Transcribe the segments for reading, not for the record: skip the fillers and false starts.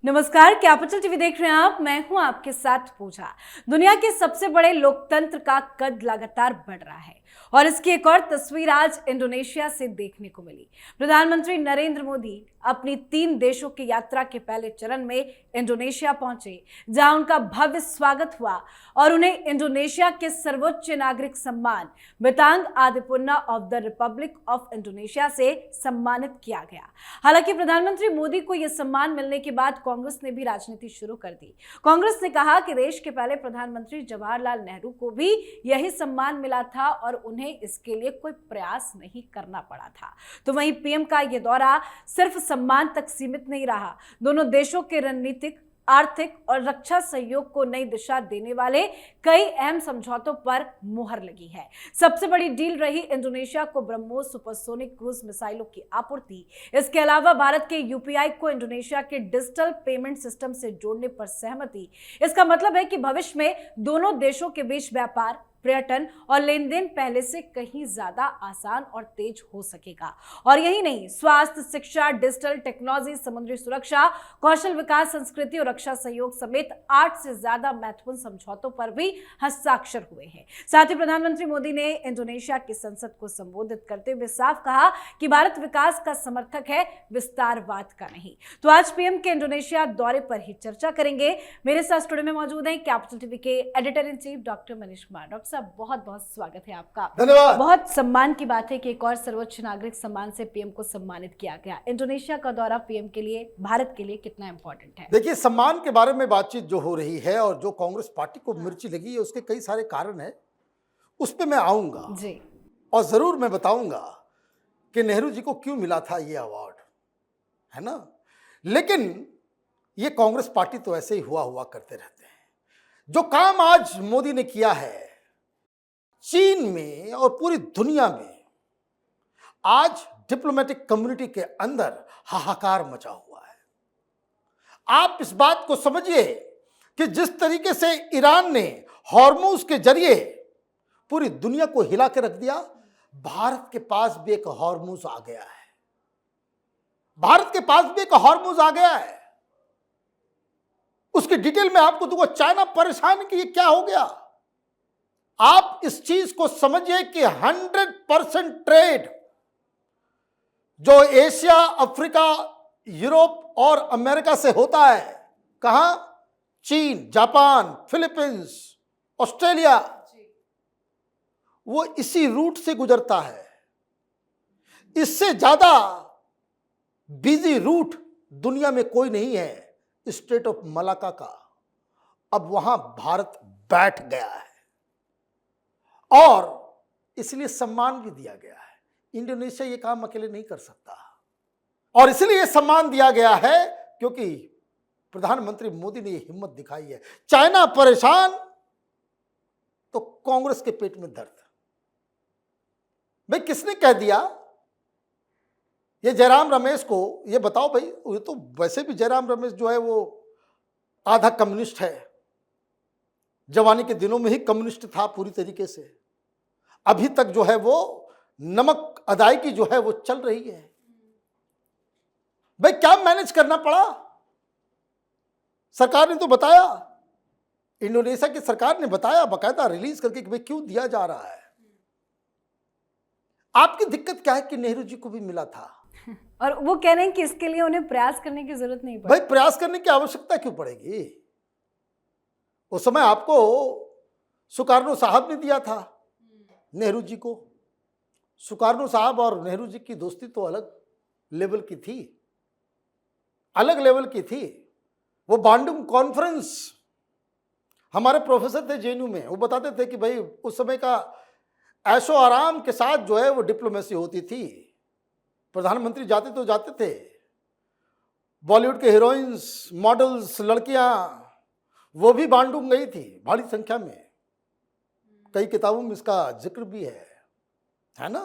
नमस्कार, capital TV देख रहे हैं आप। मैं हूं आपके साथ पूजा। दुनिया के सबसे बड़े लोकतंत्र का कद लगातार बढ़ रहा है और इसकी एक और तस्वीर आज इंडोनेशिया से देखने को मिली। प्रधानमंत्री नरेंद्र मोदी अपनी 3 देशों की यात्रा के पहले चरण में इंडोनेशिया पहुंचे, जहां उनका भव्य स्वागत हुआ और उन्हें इंडोनेशिया के सर्वोच्च नागरिक सम्मान Bintang Adipurna of the Republic of Indonesia से सम्मानित किया गया। हालांकि प्रधानमंत्री मोदी को यह सम्मान मिलने के बाद कांग्रेस ने भी राजनीति शुरू कर दी। कांग्रेस ने कहा कि देश के पहले प्रधानमंत्री जवाहरलाल नेहरू को भी यही सम्मान मिला था और उन्हें इसके लिए कोई प्रयास नहीं करना पड़ा था। तो वहीं पीएम का यह दौरा सिर्फ सम्मान तक सीमित नहीं रहा। दोनों देशों के रणनीतिक, आर्थिक और रक्षा सहयोग को नई दिशा देने वाले कई अहम समझौतों पर मुहर लगी है। सबसे बड़ी डील रही इंडोनेशिया को ब्रह्मोस सुपरसोनिक क्रूज मिसाइलों की आपूर्ति। इसके अलावा भारत के यूपीआई को इंडोनेशिया के डिजिटल पेमेंट सिस्टम से जोड़ने पर सहमति। इसका मतलब है कि भविष्य में दोनों देशों के बीच व्यापार, पर्यटन और लेन देन पहले से कहीं ज्यादा आसान और तेज हो सकेगा। और यही नहीं, स्वास्थ्य, शिक्षा, डिजिटल टेक्नोलॉजी, समुद्री सुरक्षा, कौशल विकास, संस्कृति और रक्षा सहयोग समेत 8 से ज्यादा महत्वपूर्ण समझौतों पर भी हस्ताक्षर हुए हैं। साथ ही प्रधानमंत्री मोदी ने इंडोनेशिया की संसद को संबोधित करते हुए साफ कहा कि भारत विकास का समर्थक है, विस्तारवाद का नहीं। तो आज पीएम के इंडोनेशिया दौरे पर ही चर्चा करेंगे। मेरे साथ स्टूडियो में मौजूद हैं कैपिटल टीवी के editor in chief doctor Manish Kumar. Doctor साहब, बहुत बहुत स्वागत है आपका। धन्यवाद। बहुत सम्मान की बात है कि एक और सर्वोच्च नागरिक सम्मान से पीएम को सम्मानित किया गया। इंडोनेशिया का दौरा पीएम के लिए, भारत के लिए कितना इंपॉर्टेंट है? देखिए, सम्मान के बारे में बातचीत जो हो रही है और जो कांग्रेस पार्टी को मिर्ची लगी है, उसके कई सारे कारण है। उस पर मैं आऊंगा जी, और जरूर मैं बताऊंगा कि नेहरू जी को क्यों मिला था ये अवार्ड, है ना। लेकिन ये कांग्रेस पार्टी तो ऐसे ही हुआ करते रहते हैं। जो काम आज मोदी ने किया है चीन में और पूरी दुनिया में, आज डिप्लोमेटिक कम्युनिटी के अंदर हाहाकार मचा हुआ है। आप इस बात को समझिए कि जिस तरीके से ईरान ने हॉर्मुज के जरिए पूरी दुनिया को हिला के रख दिया, भारत के पास भी एक हॉर्मुज आ गया है। भारत के पास भी एक हॉर्मुज आ गया है। उसकी डिटेल में आपको दूंगा। चाइना परेशान कि ये क्या हो गया। आप इस चीज को समझिए कि 100% ट्रेड जो एशिया, अफ्रीका, यूरोप और अमेरिका से होता है, कहां? चीन, जापान, फिलीपींस, ऑस्ट्रेलिया, वो इसी रूट से गुजरता है। इससे ज्यादा बिजी रूट दुनिया में कोई नहीं है, स्ट्रेट ऑफ मलाका का। अब वहां भारत बैठ गया है और इसलिए सम्मान भी दिया गया है। इंडोनेशिया ये काम अकेले नहीं कर सकता और इसलिए सम्मान दिया गया है क्योंकि प्रधानमंत्री मोदी ने ये हिम्मत दिखाई है। चाइना परेशान तो कांग्रेस के पेट में दर्द। भाई, किसने कह दिया ये जयराम रमेश को? ये बताओ भाई। ये तो वैसे भी जयराम रमेश जो है वो आधा कम्युनिस्ट है। जवानी के दिनों में ही कम्युनिस्ट था पूरी तरीके से। अभी तक जो है वो नमक अदायगी जो है वो चल रही है। भाई, क्या मैनेज करना पड़ा? सरकार ने तो बताया, इंडोनेशिया की सरकार ने बताया बाकायदा रिलीज करके कि भाई क्यों दिया जा रहा है। आपकी दिक्कत क्या है कि नेहरू जी को भी मिला था और वो कह रहे हैं कि इसके लिए उन्हें प्रयास करने की जरूरत नहीं पड़ी। भाई, प्रयास करने की आवश्यकता क्यों पड़ेगी? उस समय आपको सुकार्नो साहब ने दिया था नेहरू जी को। सुकार्नो साहब और नेहरू जी की दोस्ती तो अलग लेवल की थी, अलग लेवल की थी। वो बांडुंग कॉन्फ्रेंस, हमारे प्रोफेसर थे जेएनयू में, वो बताते थे कि भाई उस समय का ऐशो आराम के साथ जो है वो डिप्लोमेसी होती थी। प्रधानमंत्री जाते तो जाते थे, बॉलीवुड के हीरोइंस, मॉडल्स, लड़कियां, वो भी बांडुंग गई थी भारी संख्या में। कई किताबों में इसका जिक्र भी है ना।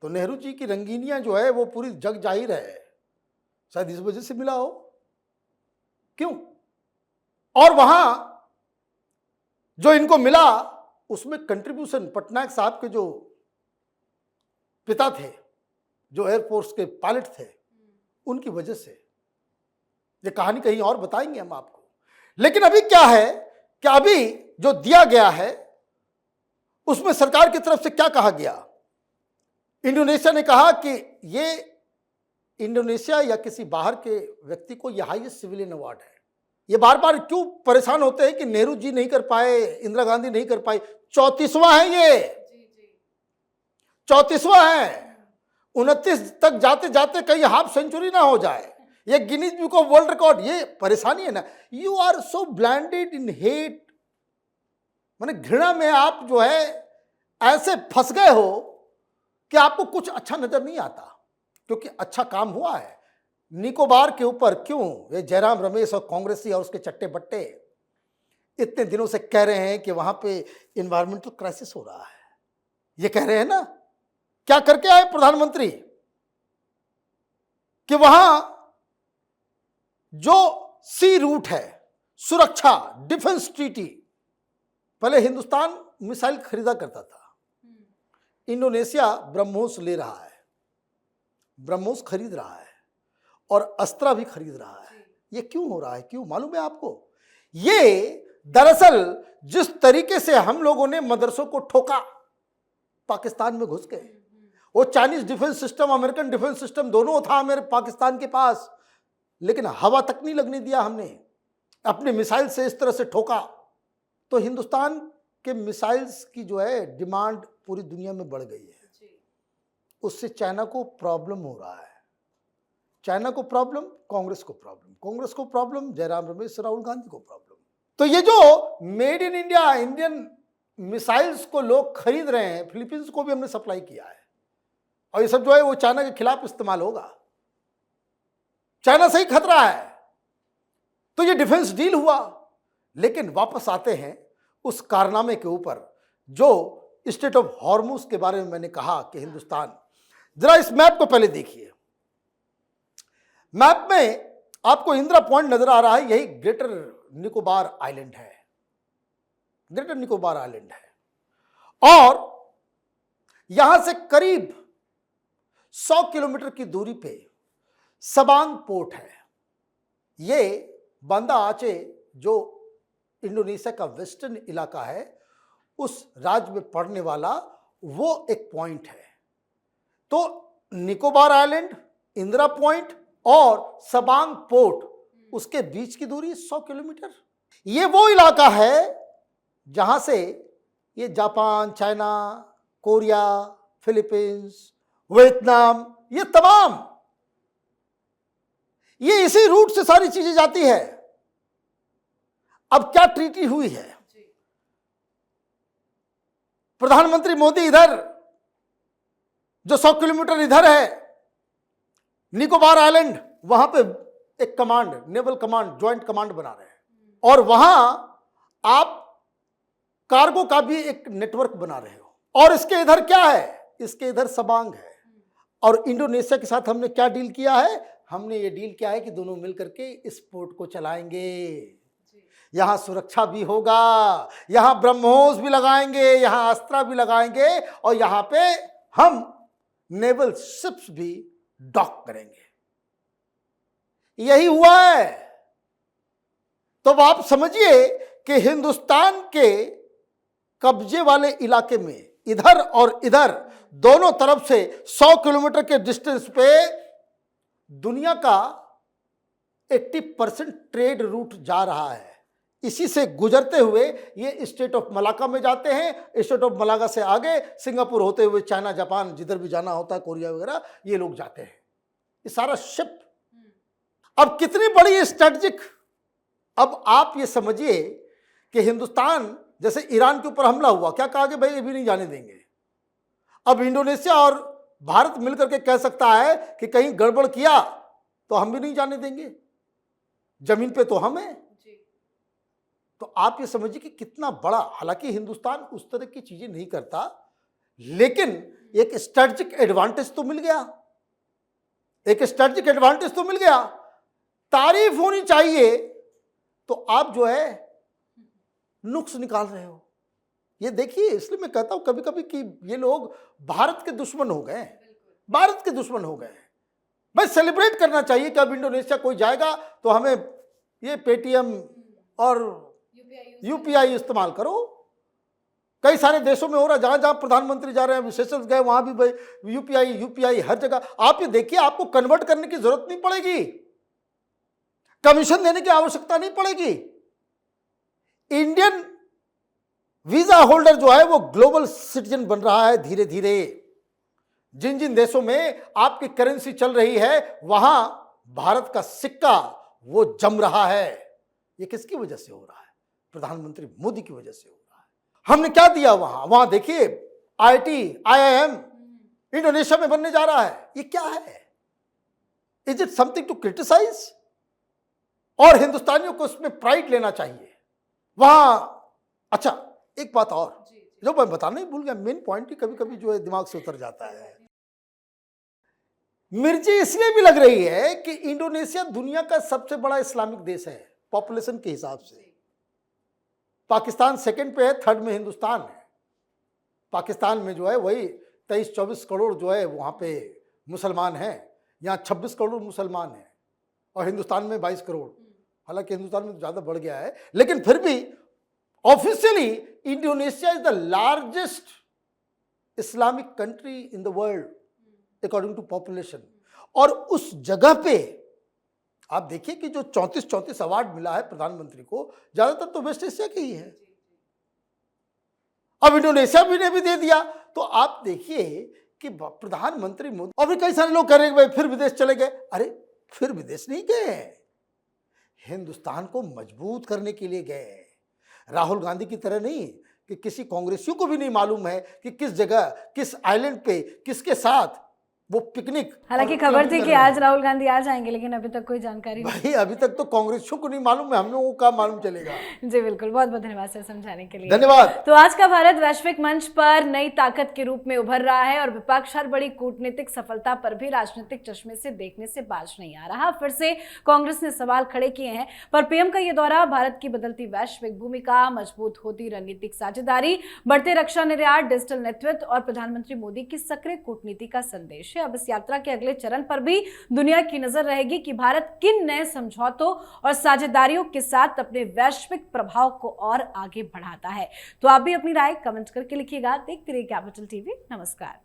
तो नेहरू जी की रंगीनियां जो है वो पूरी जग जाहिर है। शायद इस वजह से मिला हो। क्यों? और वहां जो इनको मिला उसमें कंट्रीब्यूशन पटनायक साहब के जो पिता थे, जो एयरफोर्स के पायलट थे, उनकी वजह से। ये कहानी कहीं और बताएंगे हम आपको। लेकिन अभी क्या है कि अभी जो दिया गया है उसमें सरकार की तरफ से क्या कहा गया। इंडोनेशिया ने कहा कि ये इंडोनेशिया या किसी बाहर के व्यक्ति को यह हाईएस्ट सिविलियन अवार्ड है। ये बार बार क्यों परेशान होते हैं कि नेहरू जी नहीं कर पाए, इंदिरा गांधी नहीं कर पाई। 34वां है ये, 34वां है। 29 तक जाते जाते कहीं हाफ सेंचुरी ना हो जाए, ये Guinness book of world record. ये परेशानी है ना। You are so blended in hate, माने घृणा में आप जो है ऐसे फंस गए हो कि आपको कुछ अच्छा नजर नहीं आता, क्योंकि अच्छा काम हुआ है निकोबार के ऊपर। क्यों ये जयराम रमेश और कांग्रेसी और उसके चट्टे बट्टे इतने दिनों से कह रहे हैं कि वहां पे इन्वायरमेंटल क्राइसिस हो रहा है। ये कह रहे हैं ना, क्या करके आए प्रधानमंत्री कि वहां जो सी रूट है, सुरक्षा, डिफेंस ट्रीटी, पहले हिंदुस्तान मिसाइल खरीदा करता था, इंडोनेशिया ब्रह्मोस ले रहा है, ब्रह्मोस खरीद रहा है और अस्त्रा भी खरीद रहा है। ये क्यों हो रहा है? क्यों मालूम है आपको? ये दरअसल जिस तरीके से हम लोगों ने मदरसों को ठोका, पाकिस्तान में घुस गए। वो Chinese defence system, American defence system दोनों था मेरे पाकिस्तान के पास, लेकिन हवा तक नहीं लगने दिया हमने। अपने मिसाइल से इस तरह से ठोका तो हिंदुस्तान के मिसाइल्स की जो है डिमांड पूरी दुनिया में बढ़ गई है। उससे चाइना को प्रॉब्लम हो रहा है। चाइना को प्रॉब्लम, कांग्रेस को प्रॉब्लम, कांग्रेस को प्रॉब्लम, जयराम रमेश, राहुल गांधी को प्रॉब्लम। तो ये जो made in India Indian missiles को लोग खरीद रहे हैं, फिलीपींस को भी हमने सप्लाई किया है, और ये सब जो है वो चाइना के खिलाफ इस्तेमाल होगा। चाइना से ही खतरा है। तो ये डिफेंस डील हुआ। लेकिन वापस आते हैं उस कारनामे के ऊपर जो स्टेट ऑफ हॉर्मुज के बारे में मैंने कहा कि हिंदुस्तान, जरा इस मैप को पहले देखिए। मैप में आपको इंदिरा पॉइंट नजर आ रहा है, यही ग्रेटर निकोबार आइलैंड है, ग्रेटर निकोबार आइलैंड है। और यहां से करीब 100 किलोमीटर की दूरी पे सबांग पोर्ट है। ये बांदा आचे जो इंडोनेशिया का वेस्टर्न इलाका है, उस राज्य में पड़ने वाला वो एक पॉइंट है। तो निकोबार आइलैंड, इंदिरा पॉइंट और सबांग पोर्ट, उसके बीच की दूरी 100 किलोमीटर। ये वो इलाका है जहां से ये Japan, China, Korea, Philippines, Vietnam, ये तमाम, ये इसी रूट से सारी चीजें जाती है। अब क्या ट्रीटी हुई है? प्रधानमंत्री मोदी इधर, जो 100 किलोमीटर इधर है निकोबार आइलैंड, वहां पे एक command, naval command, joint command बना रहे हैं, और वहां आप कार्गो का भी एक नेटवर्क बना रहे हो। और इसके इधर क्या है? इसके इधर सबांग है। और इंडोनेशिया के साथ हमने क्या डील किया है? हमने ये डील किया है कि दोनों मिलकर के इस पोर्ट को चलाएंगे। यहां सुरक्षा भी होगा, यहां ब्रह्मोस भी लगाएंगे, यहां अस्त्रा भी लगाएंगे, और यहां पे हम नेवल शिप्स भी डॉक करेंगे। यही हुआ है। तो अब आप समझिए कि हिंदुस्तान के कब्जे वाले इलाके में इधर और इधर दोनों तरफ से 100 किलोमीटर के डिस्टेंस पे दुनिया का 80% ट्रेड रूट जा रहा है। इसी से गुजरते हुए ये स्टेट ऑफ मलाका में जाते हैं, स्टेट ऑफ मलाका से आगे सिंगापुर होते हुए चाइना, जापान, जिधर भी जाना होता है, कोरिया वगैरह, ये लोग जाते हैं। ये सारा शिप। अब कितनी बड़ी स्ट्रेटजिक, अब आप ये समझिए कि हिंदुस्तान, जैसे ईरान के ऊपर हमला हुआ, क्या कहा कि भाई ये भी नहीं जाने देंगे। अब इंडोनेशिया और भारत मिलकर के कह सकता है कि कहीं गड़बड़ किया तो हम भी नहीं जाने देंगे, जमीन पे तो हम हैं। तो आप ये समझिए कि कितना बड़ा, हालांकि हिंदुस्तान उस तरह की चीजें नहीं करता, लेकिन एक स्ट्रेटजिक एडवांटेज तो मिल गया, एक स्ट्रेटजिक एडवांटेज तो मिल गया। तारीफ होनी चाहिए। तो आप जो है नुक्स निकाल रहे हो। ये देखिए, इसलिए मैं कहता हूं कभी कभी कि ये लोग भारत के दुश्मन हो गए, भारत के दुश्मन हो गए। भाई सेलिब्रेट करना चाहिए कि अब इंडोनेशिया कोई जाएगा तो हमें ये पेटीएम और यूपीआई इस्तेमाल करो। कई सारे देशों में हो रहा है, जहां जहां प्रधानमंत्री जा रहे हैं, सेशल्स गए, वहां भी भाई यूपीआई हर जगह। आप ये देखिए, आपको कन्वर्ट करने की जरूरत नहीं पड़ेगी, कमीशन देने की आवश्यकता नहीं पड़ेगी। इंडियन वीजा होल्डर जो है वो ग्लोबल सिटीजन बन रहा है धीरे धीरे। जिन जिन देशों में आपकी करेंसी चल रही है वहां भारत का सिक्का वो जम रहा है। ये किसकी वजह से हो रहा है? प्रधानमंत्री मोदी की वजह से हो रहा है। हमने क्या दिया वहां देखिए, IIM इंडोनेशिया में बनने जा रहा है। ये क्या है? Is it something to criticize? और हिंदुस्तानियों को उसमें प्राइड लेना चाहिए वहां। अच्छा, एक बात और जो मैं बताना ही भूल गया, मेन पॉइंट ही कभी कभी जो है दिमाग से उतर जाता है। मिर्ची इसलिए भी लग रही है कि इंडोनेशिया दुनिया का सबसे बड़ा इस्लामिक देश है पॉपुलेशन के हिसाब से। पाकिस्तान सेकंड पे है, थर्ड में हिंदुस्तान है। पाकिस्तान में जो है वही 23-24 करोड़ जो है वहां पे मुसलमान हैं, यहाँ 26 करोड़ मुसलमान हैं, और हिंदुस्तान में 22 करोड़। हालांकि हिंदुस्तान में तो ज्यादा बढ़ गया है, लेकिन फिर भी officially Indonesia is the largest Islamic country in the world according to population. और उस जगह पे आप देखिए कि जो 34 अवार्ड मिला है प्रधानमंत्री को, ज्यादातर तो वेस्ट एशिया के ही है। अब इंडोनेशिया भी ने भी दे दिया, तो आप देखिए कि प्रधानमंत्री मोदी। और भी कई सारे लोग कह रहे हैं भाई फिर विदेश चले गए। अरे फिर विदेश नहीं गए, हिंदुस्तान को मजबूत करने के लिए गए। राहुल गांधी की तरह नहीं कि किसी कांग्रेसियों को भी नहीं मालूम है कि किस जगह, किस आइलैंड पे, किसके साथ वो पिकनिक। हालांकि खबर थी कि आज राहुल गांधी आ जाएंगे, लेकिन अभी तक कोई जानकारी नहीं। भाई अभी तक तो कांग्रेसियों को नहीं मालूम है, हम लोगों को क्या मालूम चलेगा। जी बिल्कुल, बहुत बहुत धन्यवाद सर समझाने के लिए। धन्यवाद। तो आज का भारत वैश्विक मंच पर नई ताकत के रूप में उभर रहा है और विपक्ष हर बड़ी कूटनीतिक सफलता पर भी राजनीतिक चश्मे से देखने से बाज नहीं आ रहा। फिर से कांग्रेस ने सवाल खड़े किए हैं, पर पीएम का यह दौरा भारत की बदलती वैश्विक भूमिका, मजबूत होती रणनीतिक साझेदारी, बढ़ते रक्षा निर्यात, डिजिटल नेतृत्व और प्रधानमंत्री मोदी की सक्रिय कूटनीति का संदेश है। अब इस यात्रा के अगले चरण पर भी दुनिया की नजर रहेगी कि भारत किन नए समझौतों और साझेदारियों के साथ अपने वैश्विक प्रभाव को और आगे बढ़ाता है। तो आप भी अपनी राय कमेंट करके लिखिएगा। देखते रहिए कैपिटल टीवी। नमस्कार।